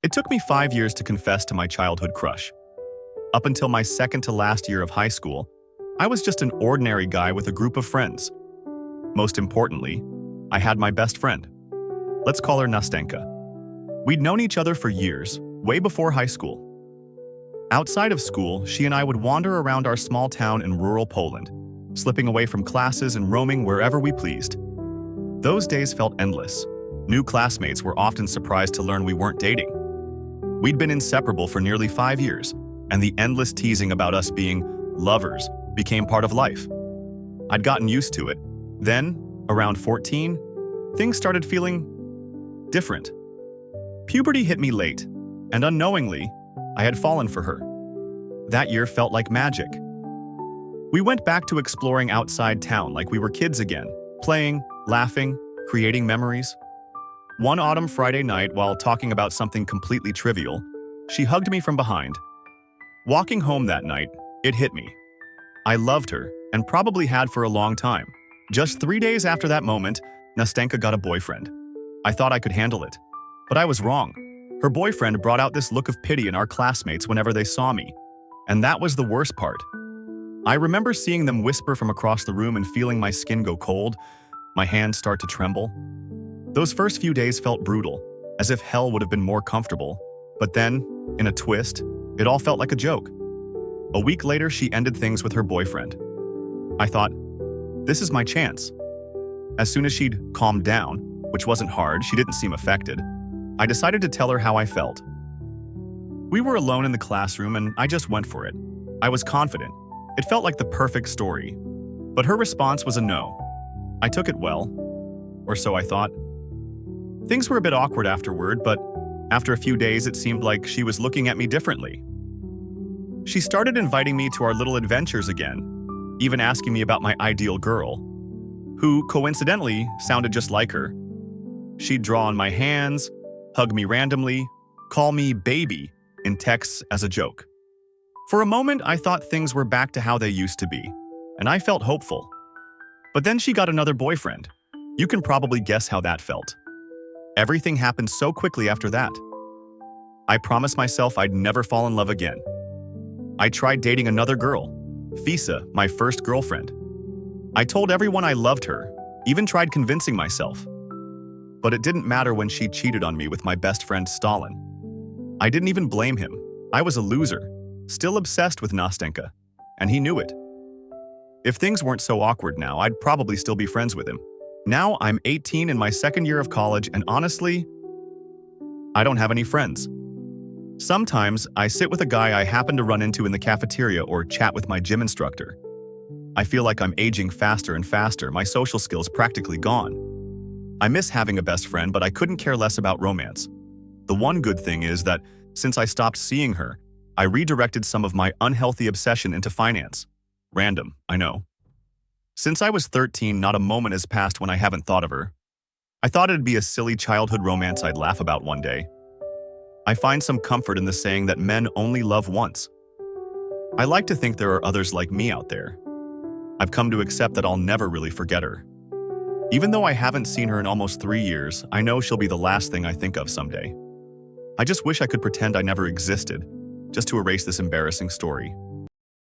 It took me 5 years to confess to my childhood crush. Up until my second to last year of high school, I was just an ordinary guy with a group of friends. Most importantly, I had my best friend. Let's call her Nastenka. We'd known each other for years, way before high school. Outside of school, she and I would wander around our small town in rural Poland, slipping away from classes and roaming wherever we pleased. Those days felt endless. New classmates were often surprised to learn we weren't dating. We'd been inseparable for nearly 5 years, and the endless teasing about us being lovers became part of life. I'd gotten used to it. Then, around 14, things started feeling different. Puberty hit me late, and unknowingly, I had fallen for her. That year felt like magic. We went back to exploring outside town like we were kids again, playing, laughing, creating memories. One autumn Friday night, while talking about something completely trivial, she hugged me from behind. Walking home that night, it hit me. I loved her, and probably had for a long time. Just 3 days after that moment, Nastenka got a boyfriend. I thought I could handle it, but I was wrong. Her boyfriend brought out this look of pity in our classmates whenever they saw me, and that was the worst part. I remember seeing them whisper from across the room and feeling my skin go cold, my hands start to tremble. Those first few days felt brutal, as if hell would have been more comfortable. But then, in a twist, it all felt like a joke. A week later, she ended things with her boyfriend. I thought, this is my chance. As soon as she'd calmed down, which wasn't hard, she didn't seem affected, I decided to tell her how I felt. We were alone in the classroom and I just went for it. I was confident. It felt like the perfect story. But her response was a no. I took it well, or so I thought. Things were a bit awkward afterward, but after a few days it seemed like she was looking at me differently. She started inviting me to our little adventures again, even asking me about my ideal girl, who coincidentally sounded just like her. She'd draw on my hands, hug me randomly, call me baby in texts as a joke. For a moment, I thought things were back to how they used to be, and I felt hopeful. But then she got another boyfriend. You can probably guess how that felt. Everything happened so quickly after that. I promised myself I'd never fall in love again. I tried dating another girl, Fisa, my first girlfriend. I told everyone I loved her, even tried convincing myself. But it didn't matter when she cheated on me with my best friend Stalin. I didn't even blame him. I was a loser, still obsessed with Nastenka, and he knew it. If things weren't so awkward now, I'd probably still be friends with him. Now I'm 18 in my second year of college, and honestly, I don't have any friends. Sometimes I sit with a guy I happen to run into in the cafeteria or chat with my gym instructor. I feel like I'm aging faster and faster, my social skills practically gone. I miss having a best friend, but I couldn't care less about romance. The one good thing is that since I stopped seeing her, I redirected some of my unhealthy obsession into finance. Random, I know. Since I was 13, not a moment has passed when I haven't thought of her. I thought it'd be a silly childhood romance I'd laugh about one day. I find some comfort in the saying that men only love once. I like to think there are others like me out there. I've come to accept that I'll never really forget her. Even though I haven't seen her in almost 3 years, I know she'll be the last thing I think of someday. I just wish I could pretend I never existed, just to erase this embarrassing story.